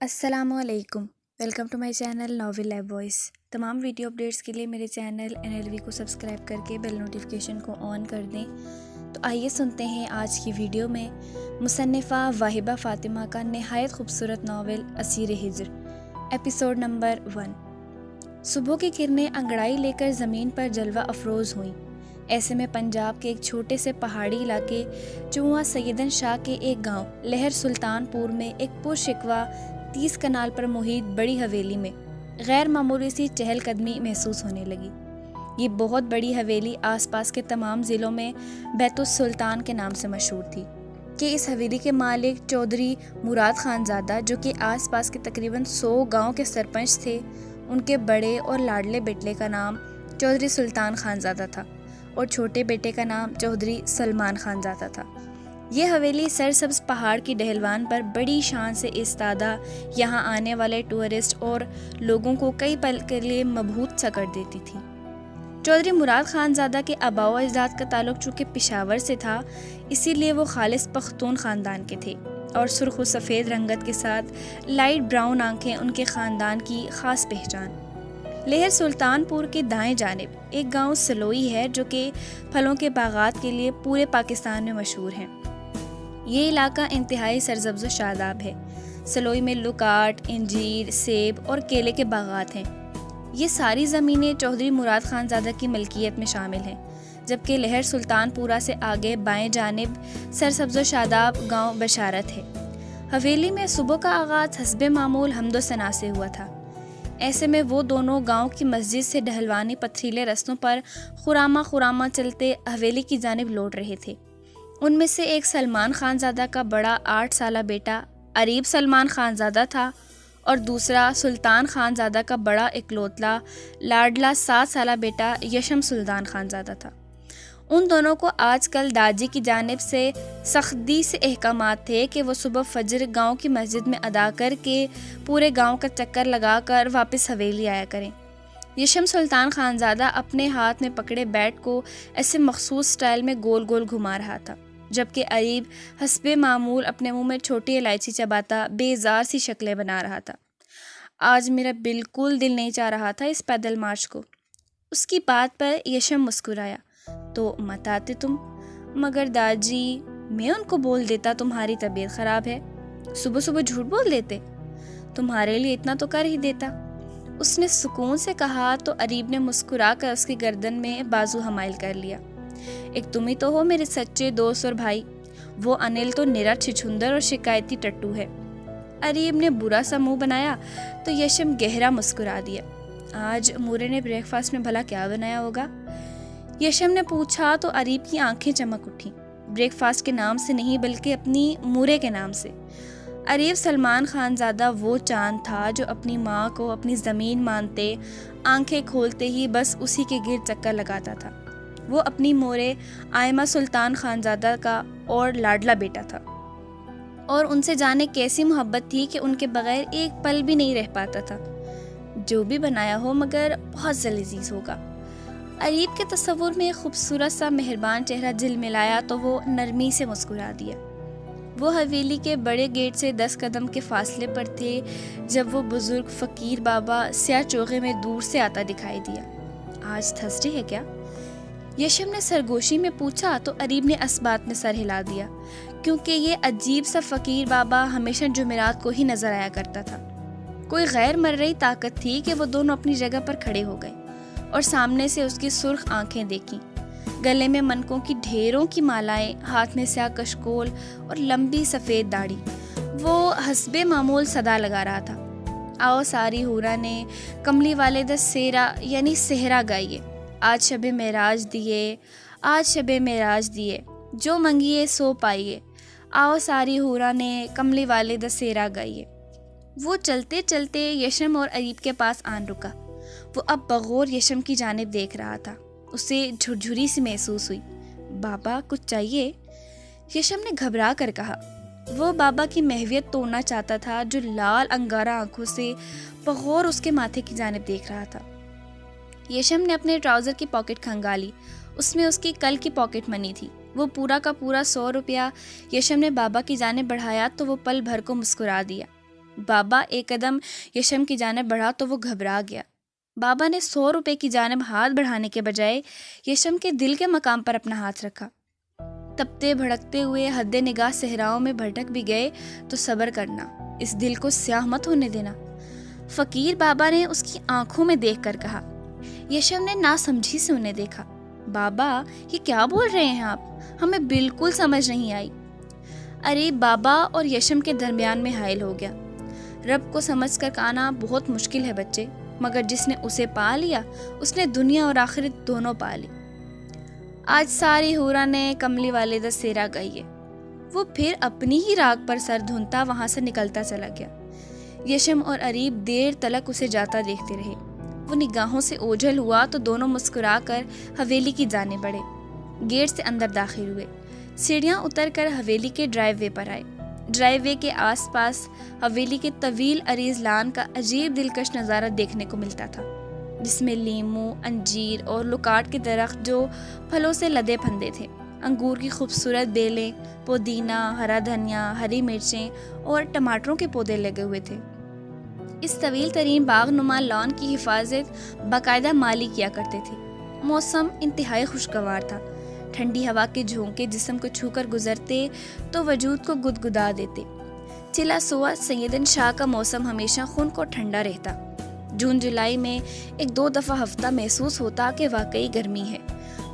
السلام علیکم، welcome to my channel novel lab voice. تمام ویڈیو اپڈیٹس کے لیے میرے چینل NLV کو سبسکرائب کر کے بیل نوٹیفیکیشن کو آن کر دیں۔ تو آئیے سنتے ہیں آج کی ویڈیو میں مصنفہ واہبہ فاطمہ کا نہایت خوبصورت ناول اسیر ہجر، ایپیسوڈ نمبر 1۔ صبح کی کرنیں انگڑائی لے کر زمین پر جلوہ افروز ہوئیں۔ ایسے میں پنجاب کے ایک چھوٹے سے پہاڑی علاقے چوہاں سیدن شاہ کے ایک گاؤں لہر سلطان پور میں ایک پرشکوہ 30 کنال پر محیط بڑی حویلی میں غیر معمولی سی چہل قدمی محسوس ہونے لگی۔ یہ بہت بڑی حویلی آس پاس کے تمام ضلعوں میں بیت السلطان کے نام سے مشہور تھی کہ اس حویلی کے مالک چودھری مراد خان زادہ، جو کہ آس پاس کے تقریباً 100 گاؤں کے سرپنچ تھے، ان کے بڑے اور لاڈلے بیٹے کا نام چودھری سلطان خان زادہ تھا اور چھوٹے بیٹے کا نام چودھری سلمان خان زادہ تھا۔ یہ حویلی سرسبز پہاڑ کی ڈھلوان پر بڑی شان سے ایستادہ یہاں آنے والے ٹورسٹ اور لوگوں کو کئی پل کے لیے مبہوت سا کر دیتی تھی۔ چودھری مراد خان زادہ کے آباء و اجداد کا تعلق چونکہ پشاور سے تھا، اسی لیے وہ خالص پختون خاندان کے تھے اور سرخ و سفید رنگت کے ساتھ لائٹ براؤن آنکھیں ان کے خاندان کی خاص پہچان۔ لہر سلطان پور کے دائیں جانب ایک گاؤں سلوئی ہے جو کہ پھلوں کے باغات کے لیے پورے پاکستان میں مشہور ہیں۔ یہ علاقہ انتہائی سرسبز و شاداب ہے۔ سلوئی میں لکاٹ، انجیر، سیب اور کیلے کے باغات ہیں۔ یہ ساری زمینیں چودھری مراد خان زادہ کی ملکیت میں شامل ہیں، جبکہ لہر سلطان پورہ سے آگے بائیں جانب سرسبز و شاداب گاؤں بشارت ہے۔ حویلی میں صبح کا آغاز حسب معمول حمد و ثنا سے ہوا تھا۔ ایسے میں وہ دونوں گاؤں کی مسجد سے ڈھلوانی پتھریلے رستوں پر خرامہ چلتے حویلی کی جانب لوٹ رہے تھے۔ ان میں سے ایک سلمان خان زادہ کا بڑا 8 سالہ بیٹا اریب سلمان خان زادہ تھا اور دوسرا سلطان خان زادہ کا بڑا اکلوتا لاڈلا 7 سالہ بیٹا یشم سلطان خان زادہ تھا۔ ان دونوں کو آج کل داجی کی جانب سے سختی سے احکامات تھے کہ وہ صبح فجر گاؤں کی مسجد میں ادا کر کے پورے گاؤں کا چکر لگا کر واپس حویلی آیا کریں۔ یشم سلطان خان زادہ اپنے ہاتھ میں پکڑے بیٹ کو ایسے مخصوص سٹائل میں گول گول گھما رہا تھا، جبکہ اریب حسب معمول اپنے منہ میں چھوٹی الائچی چباتا بیزار سی شکلیں بنا رہا تھا۔ آج میرا بالکل دل نہیں چاہ رہا تھا اس پیدل مارچ کو۔ اس کی بات پر یشم مسکرایا۔ تو مت آتے تم؟ مگر داجی، میں ان کو بول دیتا تمہاری طبیعت خراب ہے۔ صبح صبح جھوٹ بول دیتے؟ تمہارے لیے اتنا تو کر ہی دیتا۔ اس نے سکون سے کہا تو اریب نے مسکرا کر اس کی گردن میں بازو حمائل کر لیا۔ ایک تم ہی تو ہو میرے سچے دوست اور بھائی، وہ انل تو نرا چھچھندر اور شکایتی ٹٹو ہے۔ اریب نے برا سا منہ بنایا تو یشم گہرا مسکرا دیا۔ آج مورے نے بریک فاسٹ میں بھلا کیا بنایا ہوگا؟ یشم نے پوچھا تو اریب کی آنکھیں چمک اٹھیں۔ بریک فاسٹ کے نام سے نہیں بلکہ اپنی مورے کے نام سے۔ اریب سلمان خان زادہ وہ چاند تھا جو اپنی ماں کو اپنی زمین مانتے آنکھیں کھولتے ہی بس اسی کے گرد چکر لگاتا تھا۔ وہ اپنی مورے آئمہ سلطان خان زادہ کا اور لاڈلا بیٹا تھا اور ان سے جانے کیسی محبت تھی کہ ان کے بغیر ایک پل بھی نہیں رہ پاتا تھا۔ جو بھی بنایا ہو مگر بہت لذیذ ہوگا۔ اریب کے تصور میں ایک خوبصورت سا مہربان چہرہ جھلملایا تو وہ نرمی سے مسکرا دیا۔ وہ حویلی کے بڑے گیٹ سے 10 قدم کے فاصلے پر تھے جب وہ بزرگ فقیر بابا سیاہ چوغے میں دور سے آتا دکھائی دیا۔ آج تھرسڈے ہے کیا؟ یشم نے سرگوشی میں پوچھا تو اریب نے اس بات میں سر ہلا دیا، کیونکہ یہ عجیب سا فقیر بابا ہمیشہ جمعرات کو ہی نظر آیا کرتا تھا۔ کوئی غیر مرئی طاقت تھی کہ وہ دونوں اپنی جگہ پر کھڑے ہو گئے اور سامنے سے اس کی سرخ آنکھیں دیکھیں، گلے میں منکوں کی ڈھیروں کی مالائیں، ہاتھ میں سیاہ کشکول اور لمبی سفید داڑھی۔ وہ حسب معمول صدا لگا رہا تھا، آؤ ساری حورا نے کملی والے دا سیرا یعنی صحرا گائیے، آج شب معراج دیے، آج شب معراج دیے، جو منگیے سو پائیے، آؤ ساری حورا نے کملی والے دا سیرا گائیے۔ وہ چلتے چلتے یشم اور اریب کے پاس آن رکا۔ وہ اب بغور یشم کی جانب دیکھ رہا تھا۔ اسے جھرجھری سی محسوس ہوئی۔ بابا کچھ چاہیے؟ یشم نے گھبرا کر کہا۔ وہ بابا کی محویت توڑنا چاہتا تھا جو لال انگارہ آنکھوں سے بغور اس کے ماتھے کی جانب دیکھ رہا تھا۔ یشم نے اپنے ٹراؤزر کی پاکٹ کھنگالی، اس میں اس کی کل کی پاکٹ منی تھی۔ وہ پورا کا پورا 100 روپیہ یشم نے بابا کی جانب بڑھایا تو وہ پل بھر کو مسکرا دیا۔ بابا ایک قدم یشم کی جانب بڑھا تو وہ گھبرا گیا۔ بابا نے 100 روپے کی جانب ہاتھ بڑھانے کے بجائے یشم کے دل کے مقام پر اپنا ہاتھ رکھا۔ تپتے بھڑکتے ہوئے حد نگاہ صحراؤں میں بھٹک بھی گئے تو صبر کرنا، اس دل کو سیاہ مت ہونے دینا۔ فقیر بابا نے اس کی آنکھوں میں دیکھ کر کہا۔ یشم نے ناسمجھی سے انہیں دیکھا۔ بابا یہ کیا بول رہے ہیں آپ؟ ہمیں بالکل سمجھ نہیں آئی۔ اریب بابا اور یشم کے درمیان میں حائل ہو گیا۔ رب کو سمجھ کر کہنا بہت مشکل ہے بچے، مگر جس نے اسے پا لیا اس نے دنیا اور آخرت دونوں پا لی۔ آج ساری حورا نے کملی والدہ سے راہ گئی ہے۔ وہ پھر اپنی ہی راگ پر سر دھنتا وہاں سے نکلتا چلا گیا۔ یشم اور اریب دیر تلک اسے جاتا دیکھتے رہے۔ وہ نگاہوں سے اوجھل ہوا تو دونوں مسکرا کر حویلی کی جانب بڑھے، گیٹ سے اندر داخل ہوئے، سیڑھیاں اتر کر حویلی کے ڈرائیو وے پر آئے۔ ڈرائیو وے کے آس پاس حویلی کے طویل عریض لان کا عجیب دلکش نظارہ دیکھنے کو ملتا تھا، جس میں لیموں، انجیر اور لکاٹ کے درخت جو پھلوں سے لدے پھندے تھے، انگور کی خوبصورت بیلیں، پودینہ، ہرا دھنیا، ہری مرچیں اور ٹماٹروں کے پودے لگے ہوئے تھے۔ اس طویل ترین باغ نما لان کی حفاظت باقاعدہ مالی کیا کرتے تھے۔ موسم انتہائی خوشگوار تھا۔ ٹھنڈی ہوا کے جھونکے جسم کو چھو کر گزرتے تو وجود کو گدگدا دیتے۔ چلا سوا سیدن شاہ کا موسم ہمیشہ خون کو ٹھنڈا رہتا۔ جون جولائی میں 1-2 دفعہ ہفتہ محسوس ہوتا کہ واقعی گرمی ہے،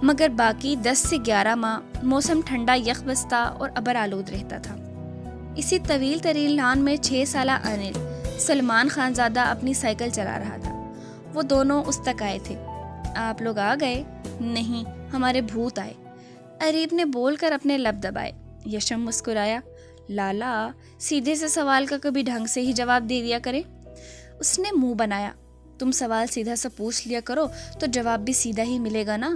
مگر باقی 10 سے 11 ماہ موسم ٹھنڈا یخ بستا اور ابر آلود رہتا تھا۔ اسی طویل ترین لان میں 6 سالہ انل سلمان خان زادہ اپنی سائیکل چلا رہا تھا۔ وہ دونوں اس تک آئے تھے۔ آپ لوگ آ گئے؟ نہیں، ہمارے بھوت آئے، اریب نے بول کر اپنے لب دبائے۔ یشم مسکرایا۔ لالا، سیدھے سے سوال کا کبھی ڈھنگ سے ہی جواب دے دیا کرے۔ اس نے منہ بنایا۔ تم سوال سیدھا سا پوچھ لیا کرو تو جواب بھی سیدھا ہی ملے گا نا۔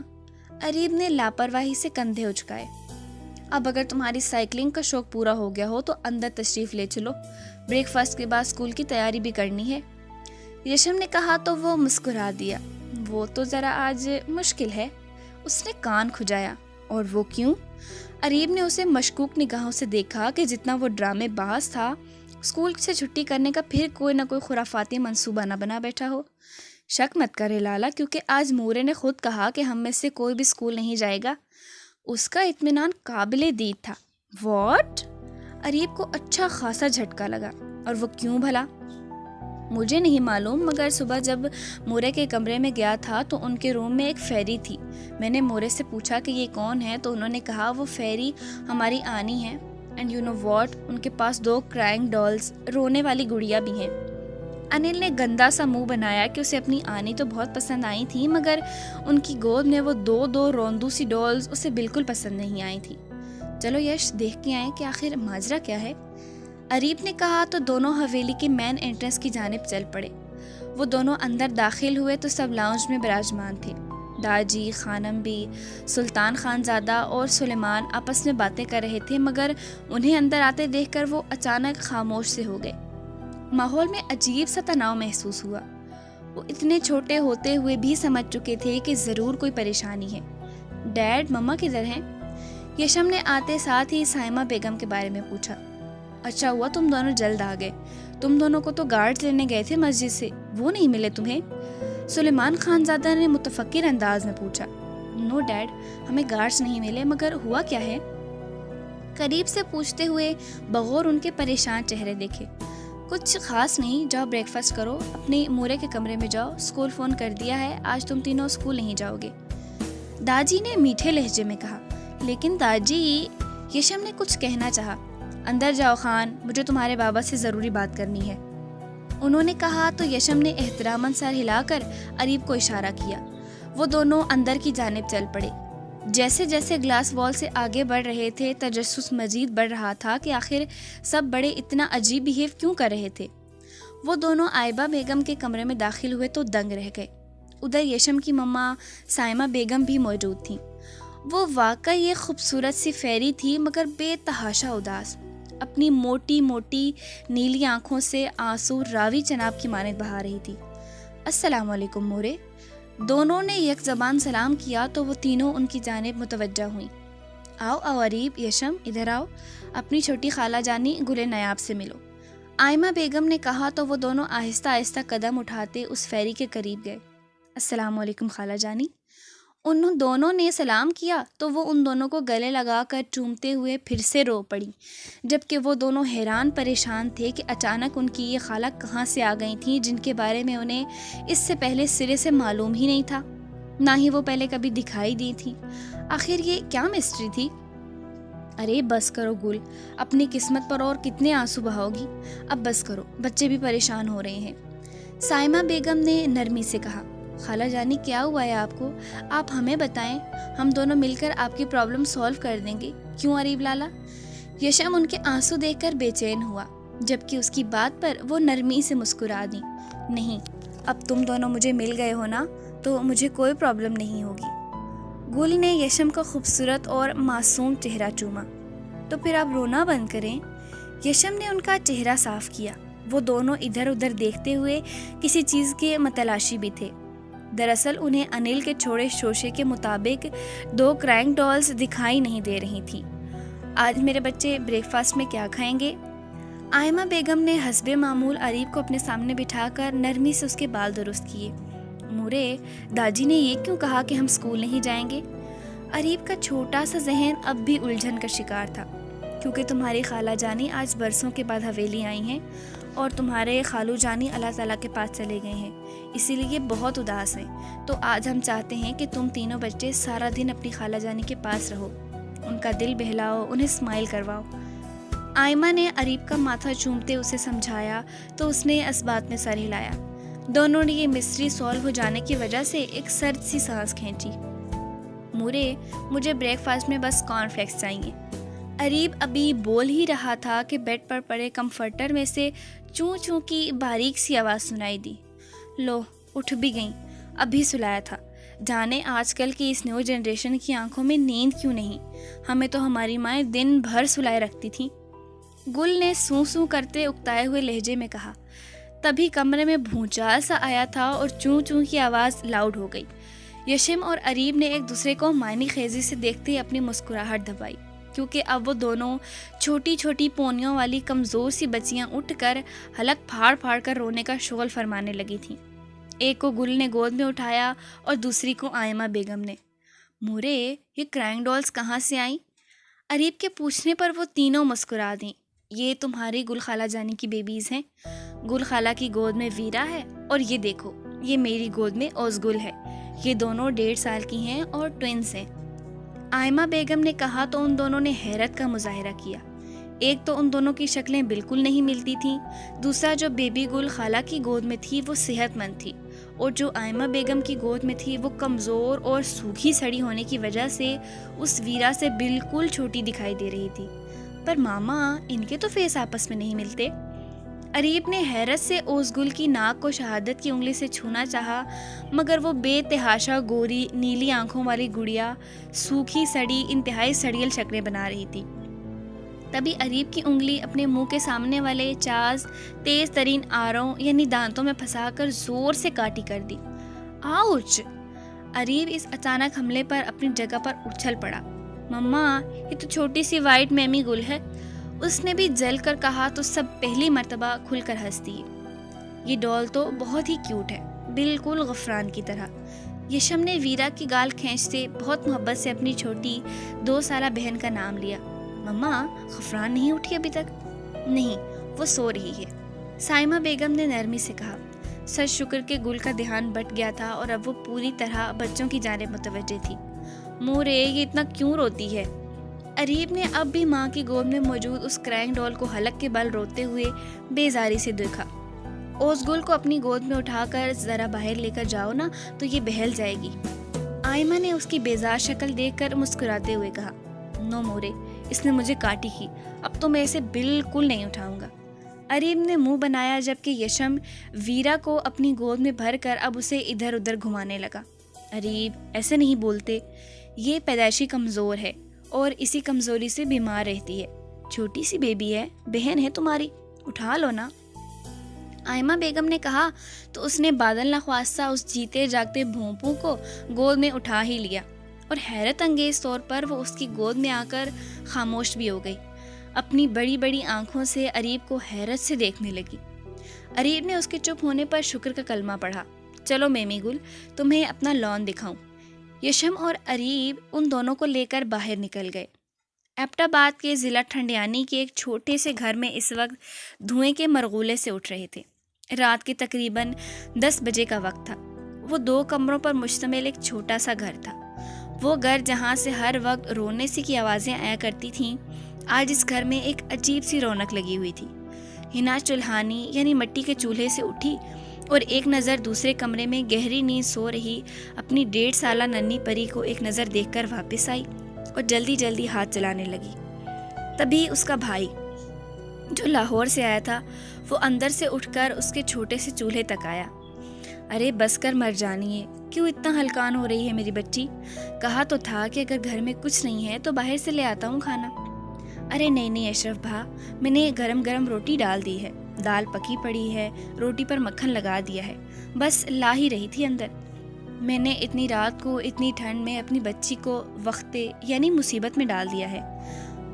اریب نے لاپرواہی سے کندھے اچکائے۔ اب اگر تمہاری سائیکلنگ کا شوق پورا ہو گیا ہو تو اندر تشریف لے چلو، بریک فاسٹ کے بعد اسکول کی تیاری بھی کرنی ہے۔ یشم نے کہا تو وہ مسکرا دیا۔ وہ تو ذرا آج مشکل ہے۔ اس نے کان کھجایا۔ اور وہ کیوں؟ اریب نے اسے مشکوک نگاہوں سے دیکھا کہ جتنا وہ ڈرامے باز تھا، اسکول سے چھٹی کرنے کا پھر کوئی نہ کوئی خرافاتی منصوبہ نہ بنا بیٹھا ہو۔ شک مت کرے لالا، کیونکہ آج مورے نے خود کہا کہ ہم میں سے کوئی بھی اسکول نہیں جائے گا۔ اس کا اطمینان قابل دید تھا۔ واٹ؟ اریب کو اچھا خاصا جھٹکا لگا۔ اور وہ کیوں بھلا؟ مجھے نہیں معلوم، مگر صبح جب مورے کے کمرے میں گیا تھا تو ان کے روم میں ایک فیری تھی۔ میں نے مورے سے پوچھا کہ یہ کون ہے تو انہوں نے کہا وہ فیری ہماری آنی ہے۔ اینڈ یو نو واٹ، ان کے پاس 2 کرائنگ ڈالز، رونے والی گڑیا بھی ہیں۔ انل نے گندا سا منہ بنایا کہ اسے اپنی آنی تو بہت پسند آئی تھی، مگر ان کی گود میں وہ 2 روندو سی ڈالز اسے بالکل پسند نہیں آئی تھی۔ چلو یش، دیکھ کے آئیں کہ آخر ماجرا کیا ہے۔ اریب نے کہا تو دونوں حویلی کی مین انٹرنس کی جانب چل پڑے۔ وہ دونوں اندر داخل ہوئے تو سب لاؤنج میں براجمان تھے۔ داجی، خانم بھی، سلطان خان زادہ اور سلیمان آپس میں باتیں کر رہے تھے، مگر انہیں اندر آتے دیکھ کر وہ اچانک خاموش سے ہو گئے۔ ماحول میں عجیب سا تناؤ محسوس ہوا۔ وہ اتنے چھوٹے ہوتے ہوئے بھی سمجھ چکے تھے کہ ضرور کوئی پریشانی ہے۔ ڈیڈ، مما کدھر ہیں؟ یشم نے آتے ساتھ ہی سائمہ بیگم کے بارے میں پوچھا۔ اچھا ہوا تم دونوں جلد آ گئے، تم دونوں کو تو گارڈ لینے گئے تھے مسجد سے، وہ نہیں ملے تمہیں؟ سلیمان خان زادہ نے متفکر انداز میں پوچھا۔ نو ڈیڈ، ہمیں گارڈز نہیں ملے، مگر ہوا کیا ہے؟ قریب سے پوچھتے ہوئے بغور ان کے پریشان چہرے دیکھے۔ کچھ خاص نہیں، جاؤ بریک فاسٹ کرو، اپنے مورے کے کمرے میں جاؤ، اسکول فون کر دیا ہے، آج تم تینوں اسکول نہیں جاؤ گے، داجی نے میٹھے لہجے میں کہا۔ لیکن داجی، یشم نے کچھ کہنا چاہا۔ اندر جاؤ خان، مجھے تمہارے بابا سے ضروری بات کرنی ہے، انہوں نے کہا تو یشم نے احتراماً سر ہلا کر اریب کو اشارہ کیا۔ وہ دونوں اندر کی جانب چل پڑے۔ جیسے جیسے گلاس وال سے آگے بڑھ رہے تھے، تجسس مزید بڑھ رہا تھا کہ آخر سب بڑے اتنا عجیب بیہیو کیوں کر رہے تھے۔ وہ دونوں آئبہ بیگم کے کمرے میں داخل ہوئے تو دنگ رہ گئے۔ ادھر یشم کی مما سائمہ بیگم بھی موجود تھیں۔ وہ واقعی ایک خوبصورت سی فیری تھی، مگر بے تحاشا اداس، اپنی موٹی موٹی نیلی آنکھوں سے آنسو راوی چناب کی مانند بہا رہی تھی۔ السلام علیکم مورے، دونوں نے یک زبان سلام کیا تو وہ تینوں ان کی جانب متوجہ ہوئیں۔ آؤ آؤ اریب، یشم، ادھر آؤ، اپنی چھوٹی خالہ جانی گل نیاب سے ملو۔ آئمہ بیگم نے کہا تو وہ دونوں آہستہ آہستہ قدم اٹھاتے اس فیری کے قریب گئے۔ السلام علیکم خالہ جانی۔ انہوں دونوں نے سلام کیا تو وہ ان دونوں کو گلے لگا کر چومتے ہوئے پھر سے رو پڑی، جبکہ وہ دونوں حیران پریشان تھے کہ اچانک ان کی یہ خالہ کہاں سے آ گئی تھیں، جن کے بارے میں انہیں اس سے پہلے سرے سے معلوم ہی نہیں تھا، نہ ہی وہ پہلے کبھی دکھائی دی تھی۔ آخر یہ کیا مسٹری تھی؟ ارے بس کرو گل، اپنی قسمت پر اور کتنے آنسو بہاؤ گی؟ اب بس کرو، بچے بھی پریشان ہو رہے ہیں۔ سائمہ بیگم نے نرمی سے کہا، خالہ جانی کیا ہوا ہے آپ کو؟ آپ ہمیں بتائیں، ہم دونوں مل کر آپ کی پرابلم سالو کر دیں گے، کیوں اریب لالا؟ یشم ان کے آنسو دیکھ کر بے چین ہوا، جبکہ اس کی بات پر وہ نرمی سے مسکرا دی۔ نہیں، اب تم دونوں مجھے مل گئے ہو نا، تو مجھے کوئی پرابلم نہیں ہوگی۔ گل نے یشم کا خوبصورت اور معصوم چہرہ چوما۔ تو پھر آپ رونا بند کریں۔ یشم نے ان کا چہرہ صاف کیا۔ وہ دونوں ادھر ادھر دیکھتے ہوئے کسی چیز کے متلاشی بھی تھے۔ دراصل انہیں انل کے چھوڑے شوشے کے مطابق 2 کرائنگ ڈالز دکھائی نہیں دے رہی تھی۔ آج میرے بچے بریک فاسٹ میں کیا کھائیں گے؟ آئمہ بیگم نے حسب معمول اریب کو اپنے سامنے بٹھا کر نرمی سے اس کے بال درست کیے۔ مورے، داجی نے یہ کیوں کہا کہ ہم اسکول نہیں جائیں گے؟ اریب کا چھوٹا سا ذہن اب بھی الجھن کا شکار تھا، کیونکہ تمہاری خالہ جانی آج برسوں کے بعد حویلی آئی ہیں اور تمہارے خالو جانی اللہ تعالیٰ کے پاس چلے گئے ہیں، اسی لیے بہت اداس ہیں۔ تو آج ہم چاہتے ہیں کہ تم تینوں بچے سارا دن اپنی خالہ جانی کے پاس رہو، ان کا دل بہلاؤ، انہیں اسمائل کرواؤ۔ آئمہ نے اریب کا ماتھا چومتے اسے سمجھایا تو اس نے اس بات میں سر ہلایا۔ دونوں نے یہ مسٹری سالو ہو جانے کی وجہ سے ایک سرد سی سانس کھینچی۔ مورے، مجھے بریک فاسٹ میں بس کارن فلیکس چاہیے۔ اریب ابھی بول ہی رہا تھا کہ بیڈ پر پڑے کمفرٹر میں سے چوں چوں کی باریک سی آواز سنائی دی۔ لو، اٹھ بھی گئیں، ابھی سلایا تھا۔ جانے آج کل کی اس نیو جنریشن کی آنکھوں میں نیند کیوں نہیں؟ ہمیں تو ہماری مائیں دن بھر سلائے رکھتی تھیں۔ گل نے سوں سوں کرتے اکتائے ہوئے لہجے میں کہا۔ تبھی کمرے میں بھونچال سا آیا تھا اور چوں چوں کی آواز لاؤڈ ہو گئی۔ یشم اور اریب نے ایک دوسرے کو معنی خیزی سے دیکھتے اپنی مسکراہٹ دبائی، کیونکہ اب وہ دونوں چھوٹی چھوٹی پونیوں والی کمزور سی بچیاں اٹھ کر حلق پھاڑ پھاڑ کر رونے کا شغل فرمانے لگی تھیں۔ ایک کو گل نے گود میں اٹھایا اور دوسری کو آئمہ بیگم نے۔ مورے، یہ کرائنگ ڈالز کہاں سے آئیں؟ اریب کے پوچھنے پر وہ تینوں مسکرا دیں۔ یہ تمہاری گل خالہ جانی کی بیبیز ہیں۔ گل خالہ کی گود میں ویرا ہے اور یہ دیکھو، یہ میری گود میں اوزگل ہے۔ یہ دونوں 1.5 سال کی ہیں اور ٹوئنس ہیں۔ آئمہ بیگم نے کہا تو ان دونوں نے حیرت کا مظاہرہ کیا۔ ایک تو ان دونوں کی شکلیں بالکل نہیں ملتی تھیں، دوسرا جو بیبی گل خالہ کی گود میں تھی وہ صحت مند تھی، اور جو آئمہ بیگم کی گود میں تھی وہ کمزور اور سوکھی سڑی ہونے کی وجہ سے اس ویرا سے بالکل چھوٹی دکھائی دے رہی تھی۔ پر ماما، ان کے تو فیس آپس میں نہیں ملتے۔ اریب نے حیرت سے اوزگل کی ناک کو شہادت کی انگلی سے چھونا چاہا، مگر وہ بے تحاشا گوری نیلی آنکھوں والی گڑیا سوکھی سڑی انتہائی سڑیل شکلیں بنا رہی تھی۔ تبھی اریب کی انگلی اپنے منہ کے سامنے والے چاز تیز ترین آروں یعنی دانتوں میں پھنسا کر زور سے کاٹی کر دی۔ آؤچ! اریب اس اچانک حملے پر اپنی جگہ پر اچھل پڑا۔ مما، یہ تو چھوٹی سی وائٹ میمی گل ہے، اس نے بھی جل کر کہا تو سب پہلی مرتبہ کھل کر ہنس دیے۔ یہ ڈال تو بہت ہی کیوٹ ہے، بالکل غفران کی طرح۔ یشم نے ویرا کی گال کھینچتے بہت محبت سے اپنی چھوٹی 2 سالہ بہن کا نام لیا۔ مما، غفران نہیں اٹھی ابھی تک؟ نہیں، وہ سو رہی ہے، سائمہ بیگم نے نرمی سے کہا۔ سچ شکر کہ گل کا دھیان بٹ گیا تھا اور اب وہ پوری طرح بچوں کی جانب متوجہ تھی۔ مورے، یہ اتنا کیوں روتی ہے؟ اریب نے اب بھی ماں کی گود میں موجود اس کرائنگ ڈال کو حلق کے بل روتے ہوئے بیزاری سے دیکھا۔ اوزگل کو اپنی گود میں اٹھا کر ذرا باہر لے کر جاؤ نا، تو یہ بہل جائے گی۔ آئمہ نے اس کی بیزار شکل دیکھ کر مسکراتے ہوئے کہا، نو مورے، اس نے مجھے کاٹی کی، اب تو میں اسے بالکل نہیں اٹھاؤں گا۔ اریب نے منہ بنایا، جبکہ یشم ویرا کو اپنی گود میں بھر کر اب اسے ادھر ادھر گھمانے لگا۔ اریب، ایسے نہیں بولتے، یہ پیدائشی کمزور ہے اور اسی کمزوری سے بیمار رہتی ہے۔ چھوٹی سی بیبی ہے، بہن ہے تمہاری، اٹھا لو نا۔ آئمہ بیگم نے کہا تو اس نے بادل نخواستہ اس جیتے جاگتے بھونپوں کو گود میں اٹھا ہی لیا، اور حیرت انگیز طور پر وہ اس کی گود میں آ کر خاموش بھی ہو گئی۔ اپنی بڑی بڑی آنکھوں سے اریب کو حیرت سے دیکھنے لگی۔ اریب نے اس کے چپ ہونے پر شکر کا کلمہ پڑھا۔ چلو میمی گل، تمہیں اپنا لان دکھاؤں۔ یشم اور اریب ان دونوں کو لے کر باہر نکل گئے۔ ایبٹ آباد کے ضلع ٹھنڈیانی کے ایک چھوٹے سے گھر میں اس وقت دھوئیں کے مرغولے سے اٹھ رہے تھے۔ رات کے تقریباً 10 بجے کا وقت تھا۔ وہ 2 کمروں پر مشتمل ایک چھوٹا سا گھر تھا۔ وہ گھر جہاں سے ہر وقت رونے سی کی آوازیں آیا کرتی تھیں، آج اس گھر میں ایک عجیب سی رونق لگی ہوئی تھی۔ ہنا چولہانی یعنی مٹی کے چولہے سے اٹھی اور ایک نظر دوسرے کمرے میں گہری نیند سو رہی اپنی 1.5 سالہ ننھی پری کو ایک نظر دیکھ کر واپس آئی اور جلدی جلدی ہاتھ چلانے لگی۔ تبھی اس کا بھائی جو لاہور سے آیا تھا وہ اندر سے اٹھ کر اس کے چھوٹے سے چولہے تک آیا۔ ارے بس کر مر جانی ہے، کیوں اتنا ہلکان ہو رہی ہے میری بچی؟ کہا تو تھا کہ اگر گھر میں کچھ نہیں ہے تو باہر سے لے آتا ہوں کھانا۔ ارے نہیں اشرف بھا، میں نے گرم گرم روٹی ڈال دی ہے، دال پکی پڑی ہے، روٹی پر مکھن لگا دیا ہے، بس لا ہی رہی تھی اندر۔ میں نے اتنی رات کو اتنی ٹھنڈ میں اپنی بچی کو وقتے یعنی مصیبت میں ڈال دیا ہے۔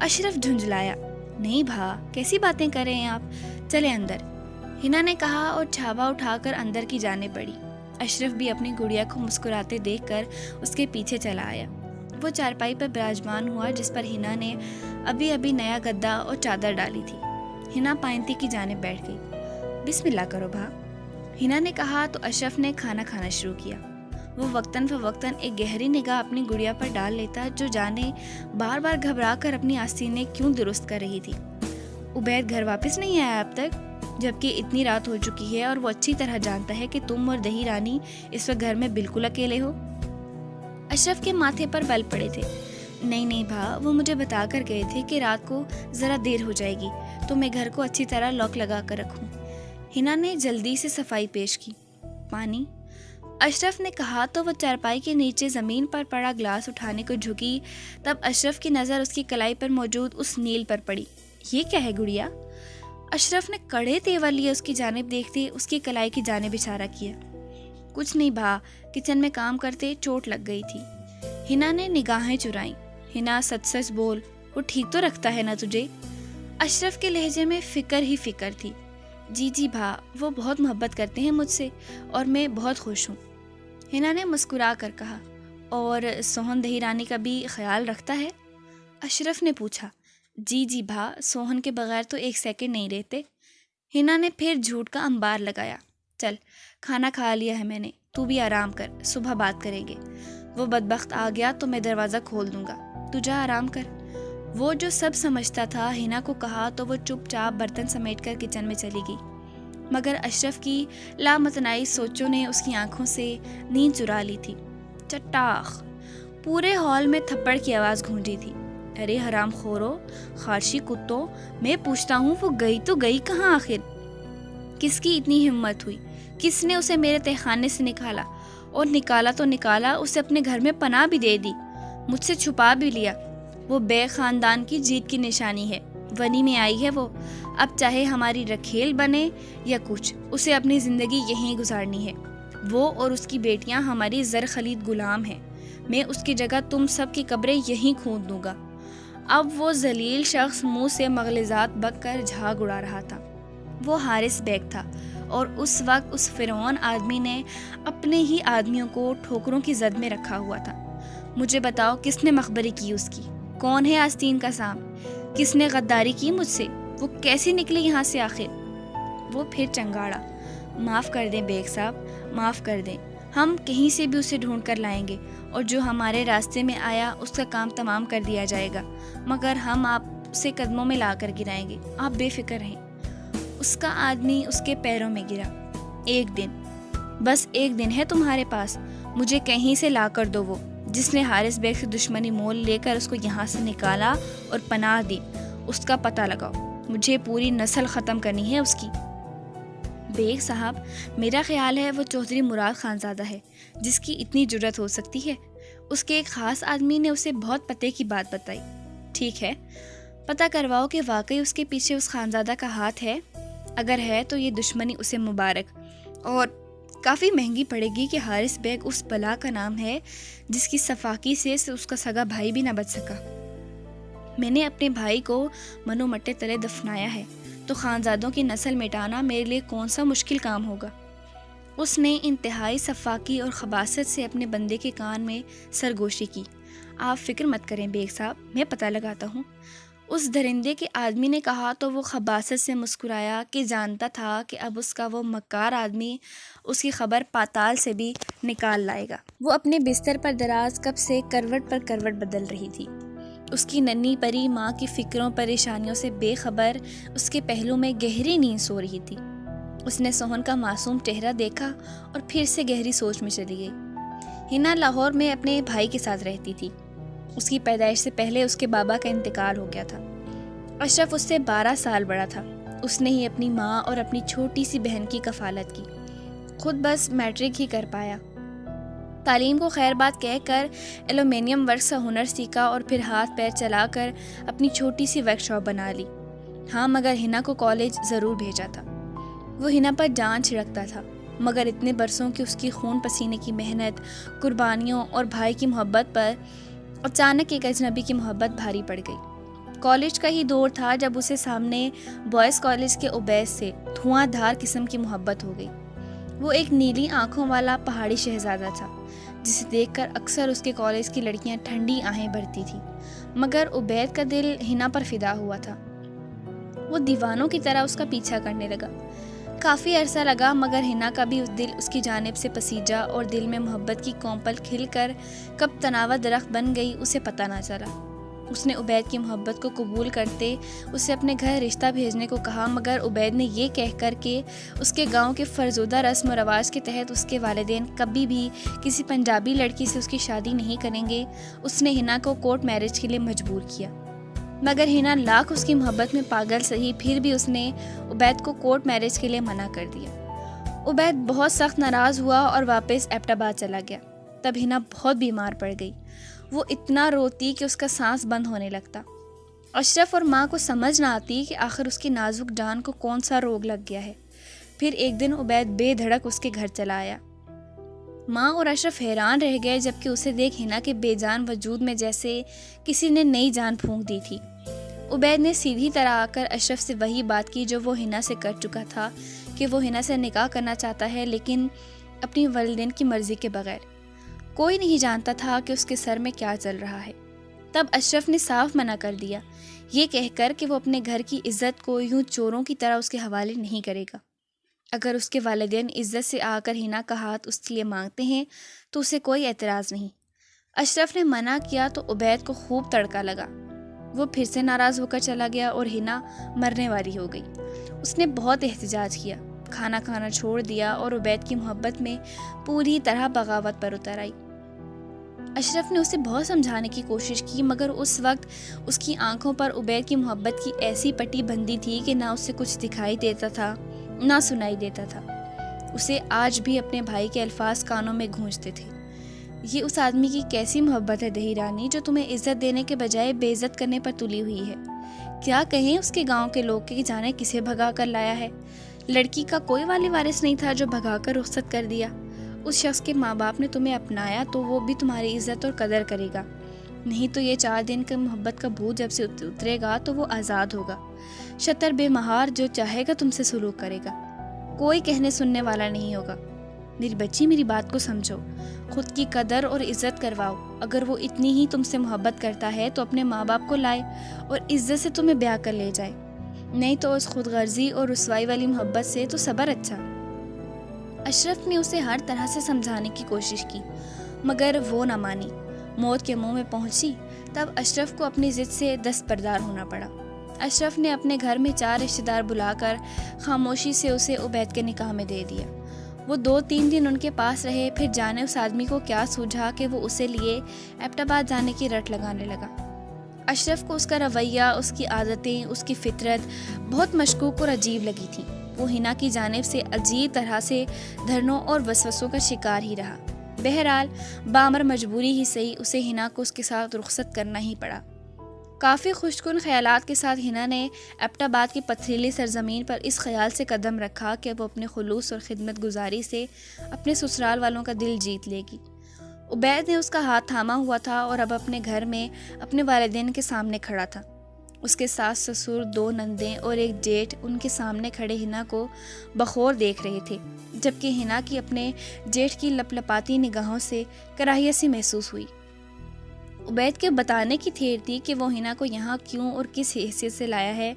اشرف جھنجھلایا۔ نہیں بھا، کیسی باتیں کر رہے ہیں آپ، چلے اندر، ہنا نے کہا اور چھاوا اٹھا کر اندر کی جانے پڑی۔ اشرف بھی اپنی گڑیا کو مسکراتے دیکھ کر اس کے پیچھے چلا آیا۔ وہ چارپائی پر براجمان ہوا جس پر ہنا نے ابھی نیا گدا اور چادر ڈالی تھی۔ ہنا پائنتی کی جانب بیٹھ گئی۔ بسم اللہ کرو بھا، ہنا نے کہا تو اشرف نے کھانا کھانا شروع کیا۔ وہ وقتاً فوقتاً ایک گہری نگاہ اپنی گڑیا پر ڈال لیتا جو جانے بار بار گھبرا کر اپنی آستینیں کیوں درست کر رہی تھی۔ عبید گھر واپس نہیں آیا اب تک، جبکہ اتنی رات ہو چکی ہے اور وہ اچھی طرح جانتا ہے کہ تم اور دہی رانی اس وقت گھر میں بالکل اکیلے ہو۔ اشرف کے ماتھے پر بل پڑے تھے۔ نہیں بھا، وہ مجھے بتا کر گئے تھے کہ رات کو ذرا دیر ہو جائے گی تو میں گھر کو اچھی طرح لاک لگا کر رکھوں۔ ہنا نے جلدی سے صفائی پیش کی۔ پانی؟ اشرف نے کہا تو وہ چارپائی کے نیچے زمین پر پڑا گلاس اٹھانے کو جھکی، تب اشرف کی نظر اس کی کلائی پر موجود اس نیل پر پڑی۔ یہ کیا ہے گڑیا؟ اشرف نے کڑے تیور لیے اس کی جانب دیکھتے اس کی کلائی کی جانب اشارہ کیا۔ کچھ نہیں بھا، کچن میں کام کرتے چوٹ لگ گئی تھی۔ ہنا نے نگاہیں چرائیں۔ ہنا سچ بول، وہ ٹھیک تو رکھتا ہے نا تجھے؟ اشرف کے لہجے میں فکر ہی فکر تھی۔ جی بھا، وہ بہت محبت کرتے ہیں مجھ سے اور میں بہت خوش ہوں۔ ہنا نے مسکرا کر کہا۔ اور سوہن دہی رانی کا بھی خیال رکھتا ہے؟ اشرف نے پوچھا۔ جی بھا، سوہن کے بغیر تو 1 سیکنڈ نہیں رہتے۔ ہنا نے پھر جھوٹ کا انبار لگایا۔ چل، کھانا کھا لیا ہے میں نے، تو بھی آرام کر، صبح بات کریں گے۔ وہ بدبخت آ گیا تو میں دروازہ کھول دوں گا، تو جا آرام کر۔ وہ جو سب سمجھتا تھا ہنا کو کہا تو وہ چپ چاپ برتن سمیٹ کر کچن میں چلی گئی، مگر اشرف کی لامتنائی سوچوں نے اس کی آنکھوں سے نیند چرا لی تھی۔ چٹاخ! پورے ہال میں تھپڑ کی آواز گونجی تھی۔ ارے حرام خورو، خارشی کتوں، میں پوچھتا ہوں وہ گئی تو گئی کہاں آخر؟ کس کی اتنی ہمت ہوئی؟ کس نے اسے میرے تہخانے سے نکالا؟ اور نکالا تو نکالا، اسے اپنے گھر میں پناہ بھی دے دی، مجھ سے چھپا بھی لیا۔ وہ بے خاندان کی جیت کی نشانی ہے، ونی میں آئی ہے وہ، اب چاہے ہماری رکھیل بنے یا کچھ، اسے اپنی زندگی یہیں گزارنی ہے۔ وہ اور اس کی بیٹیاں ہماری زر خلید غلام ہیں، میں اس کی جگہ تم سب کی قبریں یہیں کھود دوں گا۔ اب وہ ذلیل شخص منہ سے مغلظات بک کر جھاگ اڑا رہا تھا۔ وہ حارث بیگ تھا اور اس وقت اس فرعون آدمی نے اپنے ہی آدمیوں کو ٹھوکروں کی زد میں رکھا ہوا تھا۔ مجھے بتاؤ کس نے مخبری کی اس کی؟ کون ہے آستین کا سانپ؟ کس نے غداری کی مجھ سے؟ وہ کیسی نکلی یہاں سے آخر؟ وہ پھر چنگاڑا۔ معاف کر دیں بیگ صاحب، معاف کر دیں، ہم کہیں سے بھی اسے ڈھونڈ کر لائیں گے اور جو ہمارے راستے میں آیا اس کا کام تمام کر دیا جائے گا، مگر ہم آپ سے قدموں میں لا کر گرائیں گے، آپ بے فکر رہیں۔ اس کا آدمی اس کے پیروں میں گرا۔ 1 دن، بس 1 دن ہے تمہارے پاس، مجھے کہیں سے لا کر دو وہ جس نے حارث بیگ سے دشمنی مول لے کر اس کو یہاں سے نکالا اور پناہ دی، اس کا پتہ لگاؤ، مجھے پوری نسل ختم کرنی ہے اس کی۔ بیگ صاحب، میرا خیال ہے وہ چودھری مراد خانزادہ ہے جس کی اتنی جرت ہو سکتی ہے۔ اس کے ایک خاص آدمی نے اسے بہت پتے کی بات بتائی۔ ٹھیک ہے، پتہ کرواؤ کہ واقعی اس کے پیچھے اس خانزادہ کا ہاتھ ہے، اگر ہے تو یہ دشمنی اسے مبارک، اور کافی مہنگی پڑے گی کہ حارث بیگ اس بلا کا نام ہے جس کی صفاقی سے اس کا سگا بھائی بھی نہ بچ سکا۔ میں نے اپنے بھائی کو منو مٹے تلے دفنایا ہے تو خانزادوں کی نسل مٹانا میرے لیے کون سا مشکل کام ہوگا۔ اس نے انتہائی سفاکی اور خباثت سے اپنے بندے کے کان میں سرگوشی کی۔ آپ فکر مت کریں بیگ صاحب، میں پتہ لگاتا ہوں۔ اس درندے کے آدمی نے کہا تو وہ خباثت سے مسکرایا کہ جانتا تھا کہ اب اس کا وہ مکار آدمی اس کی خبر پاتال سے بھی نکال لائے گا۔ وہ اپنے بستر پر دراز کب سے کروٹ پر کروٹ بدل رہی تھی۔ اس کی ننھی پری ماں کی فکروں پریشانیوں سے بے خبر اس کے پہلو میں گہری نیند سو رہی تھی۔ اس نے سوہن کا معصوم چہرہ دیکھا اور پھر سے گہری سوچ میں چلی گئی۔ ہنا لاہور میں اپنے بھائی کے ساتھ رہتی تھی۔ اس کی پیدائش سے پہلے اس کے بابا کا انتقال ہو گیا تھا۔ اشرف اس سے 12 سال بڑا تھا۔ اس نے ہی اپنی ماں اور اپنی چھوٹی سی بہن کی کفالت کی، خود بس میٹرک ہی کر پایا۔ تعلیم کو خیر بات کہہ کر ایلومینیم ورکس کا ہنر سیکھا اور پھر ہاتھ پیر چلا کر اپنی چھوٹی سی ورک شاپ بنا لی۔ ہاں، مگر ہنا کو کالج ضرور بھیجا تھا۔ وہ ہنا پر جان چھڑکتا تھا، مگر اتنے برسوں کی اس کی خون پسینے کی محنت، قربانیوں اور بھائی کی محبت پر اچانک ایک اجنبی کی محبت بھاری پڑ گئی۔ کالج کا ہی دور تھا جب اسے سامنے بوائز کالج کے عبید سے دھواں دھار قسم کی محبت ہو گئی۔ وہ ایک نیلی آنکھوں والا پہاڑی شہزادہ تھا جسے دیکھ کر اکثر اس کے کالج کی لڑکیاں ٹھنڈی آہیں بھرتی تھیں، مگر عبید کا دل ہنا پر فدا ہوا تھا۔ وہ دیوانوں کی طرح اس کا پیچھا کرنے لگا۔ کافی عرصہ لگا، مگر ہنا کا بھی دل اس کی جانب سے پسیجا اور دل میں محبت کی کومپل کھل کر کب تناور درخت بن گئی اسے پتہ نہ چلا۔ اس نے عبید کی محبت کو قبول کرتے اسے اپنے گھر رشتہ بھیجنے کو کہا، مگر عبید نے یہ کہہ کر کہ اس کے گاؤں کے فرزودہ رسم و رواج کے تحت اس کے والدین کبھی بھی کسی پنجابی لڑکی سے اس کی شادی نہیں کریں گے، اس نے ہنا کو کورٹ میرج کے لیے مجبور کیا۔ مگر ہنا لاکھ اس کی محبت میں پاگل سہی، پھر بھی اس نے عبید کو کورٹ میرج کے لیے منع کر دیا۔ عبید بہت سخت ناراض ہوا اور واپس ایبٹ آباد چلا گیا۔ تب ہنا بہت بیمار پڑ گئی۔ وہ اتنا روتی کہ اس کا سانس بند ہونے لگتا۔ اشرف اور ماں کو سمجھ نہ آتی کہ آخر اس کی نازک جان کو کون سا روگ لگ گیا ہے۔ پھر ایک دن عبید بے دھڑک اس کے گھر چلا آیا۔ ماں اور اشرف حیران رہ گئے، جبکہ اسے دیکھ ہنا کے بے جان وجود میں جیسے کسی نے نئی جان پھونک دی تھی۔ عبید نے سیدھی طرح آ کر اشرف سے وہی بات کی جو وہ ہنا سے کر چکا تھا کہ وہ ہنا سے نکاح کرنا چاہتا ہے، لیکن اپنی والدین کی مرضی کے بغیر۔ کوئی نہیں جانتا تھا کہ اس کے سر میں کیا چل رہا ہے۔ تب اشرف نے صاف منع کر دیا، یہ کہہ کر کہ وہ اپنے گھر کی عزت کو یوں چوروں کی طرح اس کے حوالے نہیں کرے گا۔ اگر اس کے والدین عزت سے آ کر ہنا کا ہاتھ اس لیے مانگتے ہیں تو اسے کوئی اعتراض نہیں۔ اشرف نے منع کیا تو عبید کو خوب تڑکا لگا۔ وہ پھر سے ناراض ہو کر چلا گیا اور ہنا مرنے والی ہو گئی۔ اس نے بہت احتجاج کیا، کھانا کھانا چھوڑ دیا اور عبید کی محبت میں پوری طرح بغاوت پر اتر آئی۔ اشرف نے اسے بہت سمجھانے کی کوشش کی، مگر اس وقت اس کی آنکھوں پر عبید کی محبت کی ایسی پٹی بندھی تھی کہ نہ اسے کچھ دکھائی دیتا تھا نہ سنائی دیتا تھا۔ اسے آج بھی اپنے بھائی کے الفاظ کانوں میں گونجتے تھے، یہ اس آدمی کی کیسی محبت ہے دہی رانی، جو تمہیں عزت دینے کے بجائے بے عزت کرنے پر تلی ہوئی ہے۔ کیا کہیں اس کے گاؤں کے لوگ کہ جانے کسے بھگا کر لایا ہے۔ لڑکی کا کوئی والی وارث نہیں تھا جو بھگا کر رخصت کر دیا۔ اس شخص کے ماں باپ نے تمہیں اپنایا تو وہ بھی تمہاری عزت اور قدر کرے گا، نہیں تو یہ 4 دن کا محبت کا بھوت جب سے اترے گا تو وہ آزاد ہوگا۔ شتر بے مہار جو چاہے گا تم سے سلوک کرے گا، کوئی کہنے سننے والا نہیں ہوگا۔ میری بچی، میری بات کو سمجھو، خود کی قدر اور عزت کرواؤ۔ اگر وہ اتنی ہی تم سے محبت کرتا ہے تو اپنے ماں باپ کو لائے اور عزت سے تمہیں بیاہ کر لے جائے، نہیں تو اس خود غرضی اور رسوائی والی محبت سے تو صبر اچھا۔ اشرف نے اسے ہر طرح سے سمجھانے کی کوشش کی، مگر وہ نہ مانی۔ موت کے منہ میں پہنچی تب اشرف کو اپنی ضد سے دستبردار ہونا پڑا۔ اشرف نے اپنے گھر میں 4 رشتہ دار بلا کر خاموشی سے اسے عبید کے نکاح میں دے دیا۔ وہ 2-3 دن ان کے پاس رہے، پھر جانے اس آدمی کو کیا سوجھا کہ وہ اسے لیے ایبٹ آباد جانے کی رٹ لگانے لگا۔ اشرف کو اس کا رویہ، اس کی عادتیں، اس کی فطرت بہت مشکوک اور عجیب لگی تھیں۔ وہ ہنا کی جانب سے عجیب طرح سے دھرنوں اور وسوسوں کا شکار ہی رہا۔ بہرحال بامر مجبوری ہی صحیح، اسے ہنا کو اس کے ساتھ رخصت کرنا ہی پڑا۔ کافی خوشکن خیالات کے ساتھ ہنا نے ایبٹ آباد کی پتھریلی سرزمین پر اس خیال سے قدم رکھا کہ وہ اپنے خلوص اور خدمت گزاری سے اپنے سسرال والوں کا دل جیت لے گی۔ عبید نے اس کا ہاتھ تھاما ہوا تھا اور اب اپنے گھر میں اپنے والدین کے سامنے کھڑا تھا۔ اس کے ساس سسر، 2 نندیں اور ایک جیٹھ ان کے سامنے کھڑے ہنا کو بخور دیکھ رہے تھے، جبکہ ہنا کی اپنے جیٹھ کی لپ لپاتی نگاہوں سے کراہیت سی محسوس ہوئی۔ عبید کے بتانے کی تھیر تھی کہ وہ ہنا کو یہاں کیوں اور کس حیثیت سے لایا ہے۔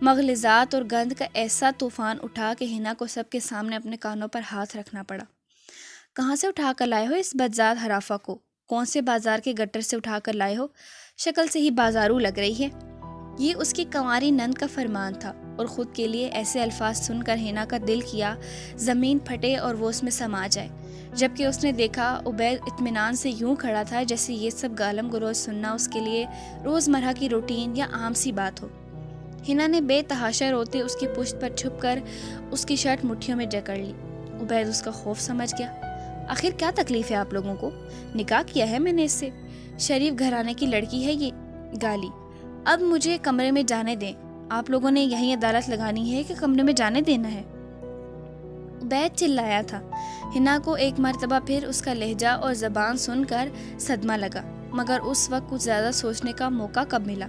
مغلظات اور گند کا ایسا طوفان اٹھا کہ ہنا کو سب کے سامنے اپنے کانوں پر ہاتھ رکھنا پڑا۔ کہاں سے اٹھا کر لائے ہو اس بدذات حرافہ کو؟ کون سے بازار کے گٹر سے اٹھا کر لائے ہو؟ شکل سے ہی بازارو لگ رہی ہے۔ یہ اس کی کنواری نند کا فرمان تھا اور خود کے لیے ایسے الفاظ سن کر ہنا کا دل کیا زمین پھٹے اور وہ اس میں سما جائے، جبکہ اس نے دیکھا عبید اطمینان سے یوں کھڑا تھا جیسے یہ سب گالم گلوچ سننا اس کے لیے روزمرہ کی روٹین یا عام سی بات ہو۔ ہنا نے بے تحاشا روتے اس کی پشت پر چھپ کر اس کی شرٹ مٹھیوں میں جکڑ لی۔ عبید اس کا خوف سمجھ گیا۔ آخر کیا تکلیف ہے آپ لوگوں کو؟ نکاح کیا ہے میں نے اس سے، شریف گھرانے کی لڑکی ہے یہ۔ گالی، اب مجھے کمرے میں جانے دیں۔ آپ لوگوں نے یہیں عدالت لگانی ہے کہ کمرے میں جانے دینا ہے؟ عبید چلایا تھا۔ ہنا کو ایک مرتبہ پھر اس کا لہجہ اور زبان سن کر صدمہ لگا، مگر اس وقت کچھ زیادہ سوچنے کا موقع کب ملا۔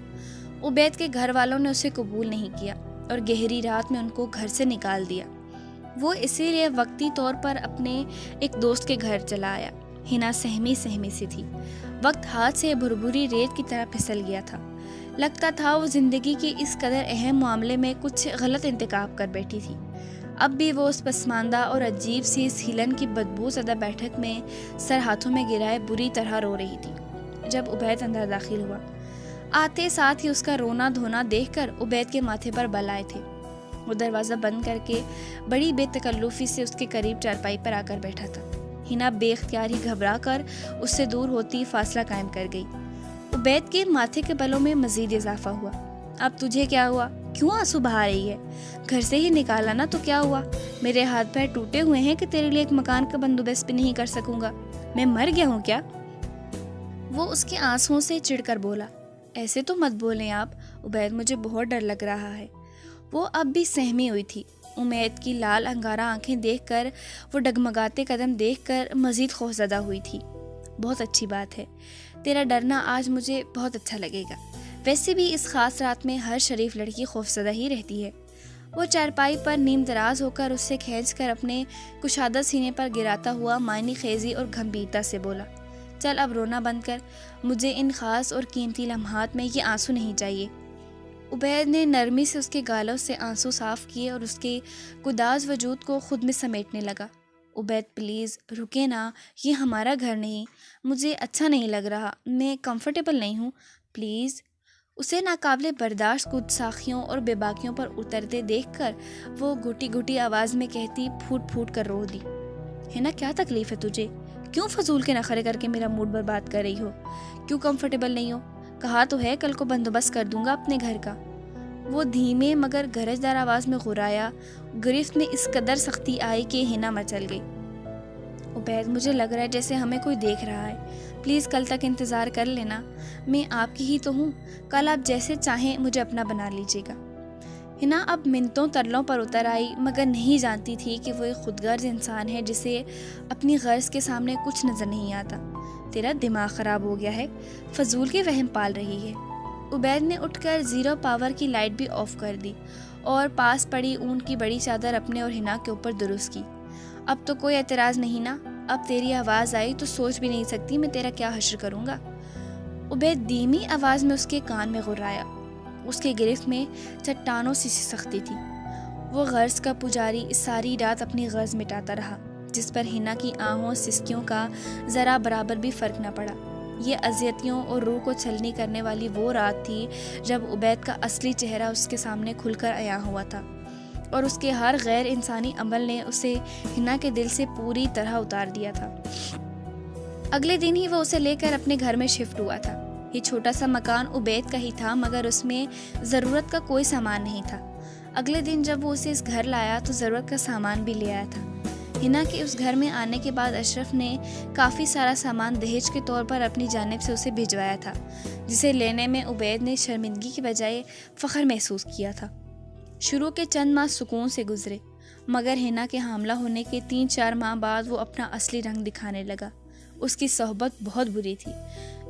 عبید کے گھر والوں نے اسے قبول نہیں کیا اور گہری رات میں ان کو گھر سے نکال دیا۔ وہ اسی لیے وقتی طور پر اپنے ایک دوست کے گھر چلا آیا۔ ہنا سہمی سی تھی۔ وقت ہاتھ سے بھربھری ریت کی طرح پھسل گیا تھا۔ لگتا تھا وہ زندگی کی اس قدر اہم معاملے میں کچھ غلط انتخاب کر بیٹھی تھی۔ اب بھی وہ اس پسماندہ اور عجیب سی اس ہلن کی بدبو زدہ بیٹھک میں سر ہاتھوں میں گرائے بری طرح رو رہی تھی جب عبید اندر داخل ہوا۔ آتے ساتھ ہی اس کا رونا دھونا دیکھ کر عبید کے ماتھے پر بل آئے تھے۔ وہ دروازہ بند کر کے بڑی بے تکلفی سے اس کے قریب چارپائی پر آ کر بیٹھا تھا۔ ہنا بے اختیار ہی گھبرا کر اس سے دور ہوتی فاصلہ قائم کر گئی۔ عبید کے ماتھے کے بلوں میں مزید اضافہ ہوا۔ اب تجھے کیا ہوا؟ کیوں آنسو بہا رہی ہے؟ گھر سے ہی نکالا نا تو کیا ہوا؟ میرے ہاتھ پیر ٹوٹے ہوئے ہیں کہ تیرے لیے ایک مکان کا بندوبست بھی نہیں کر سکوں گا؟ میں مر گیا ہوں کیا؟ وہ اس کے آنسوؤں سے چڑھ کر بولا۔ ایسے تو مت بولیں آپ عبید، مجھے بہت ڈر لگ رہا ہے۔ وہ اب بھی سہمی ہوئی تھی۔ امید کی لال انگارہ آنکھیں دیکھ کر، وہ ڈگمگاتے قدم دیکھ کر مزید خوفزدہ ہوئی تھی۔ بہت اچھی بات ہے، تیرا ڈرنا آج مجھے بہت اچھا لگے گا۔ ویسے بھی اس خاص رات میں ہر شریف لڑکی خوفزدہ ہی رہتی ہے۔ وہ چارپائی پر نیم دراز ہو کر اس سے کھینچ کر اپنے کشادہ سینے پر گراتا ہوا معنی خیزی اور گھمبیرتا سے بولا، چل اب رونا بند کر، مجھے ان خاص اور قیمتی لمحات میں یہ آنسو نہیں چاہیے۔ عبید نے نرمی سے اس کے گالوں سے آنسو صاف کیے اور اس کے گداز وجود کو خود میں سمیٹنے لگا۔ عبید پلیز رکے نا، یہ ہمارا گھر نہیں، مجھے اچھا نہیں لگ رہا، میں کمفرٹیبل نہیں ہوں، پلیز۔ اسے ناقابل برداشت گستاخیوں اور بے باکیوں پر اترتے دیکھ کر وہ گھٹی گھٹی آواز میں کہتی پھوٹ پھوٹ کر رو دی، ہے نا کیا تکلیف ہے تجھے؟ کیوں فضول کے نخرے کر کے میرا موڈ برباد کر رہی ہو؟ کیوں کمفرٹیبل نہیں ہو؟ کہا تو ہے کل کو بندوبست کر دوں گا اپنے گھر کا۔ وہ دھیمے مگر گرجدار آواز میں غرایا۔ گرفت میں اس قدر سختی آئی کہ ہنا مچل گئی۔ عبید، مجھے لگ رہا ہے جیسے ہمیں کوئی دیکھ رہا ہے، پلیز کل تک انتظار کر لینا، میں آپ کی ہی تو ہوں، کل آپ جیسے چاہیں مجھے اپنا بنا لیجیے گا۔ ہنا اب منتوں ترلوں پر اتر آئی، مگر نہیں جانتی تھی کہ وہ ایک خودغرض انسان ہے جسے اپنی غرض کے سامنے کچھ نظر نہیں آتا۔ تیرا دماغ خراب ہو گیا ہے، فضول کے وہم پال رہی ہے۔ عبید نے اٹھ کر 0 پاور کی لائٹ بھی آف کر دی اور پاس پڑی اون کی بڑی چادر اپنے اور ہنا کے اوپر درست کی۔ اب تو کوئی اعتراض نہیں نا؟ اب تیری آواز آئی تو سوچ بھی نہیں سکتی میں تیرا کیا حشر کروں گا۔ عبید دھیمی آواز میں اس کے کان میں غرایا۔ اس کے گرفت میں چٹانوں سی سختی تھی۔ وہ غرض کا پجاری ساری رات اپنی غرض مٹاتا رہا، جس پر ہنا کی آہوں سسکیوں کا ذرا برابر بھی فرق نہ پڑا۔ یہ اذیتیوں اور روح کو چھلنی کرنے والی وہ رات تھی جب عبید کا اصلی چہرہ اس کے سامنے کھل کر عیاں ہوا تھا، اور اس کے ہر غیر انسانی عمل نے اسے ہنا کے دل سے پوری طرح اتار دیا تھا۔ اگلے دن ہی وہ اسے لے کر اپنے گھر میں شفٹ ہوا تھا۔ یہ چھوٹا سا مکان عبید کا ہی تھا، مگر اس میں ضرورت کا کوئی سامان نہیں تھا۔ اگلے دن جب وہ اسے اس گھر لایا تو ضرورت کا سامان بھی لے آیا تھا۔ ہنا کے اس گھر میں آنے کے بعد اشرف نے کافی سارا سامان دہیج کے طور پر اپنی جانب سے اسے بھجوایا تھا، جسے لینے میں عبید نے شرمندگی کی بجائے فخر محسوس کیا تھا۔ شروع کے چند ماہ سکون سے گزرے، مگر ہنا کے حاملہ ہونے کے 3-4 ماہ بعد وہ اپنا اصلی رنگ دکھانے لگا۔ اس کی صحبت بہت بری تھی۔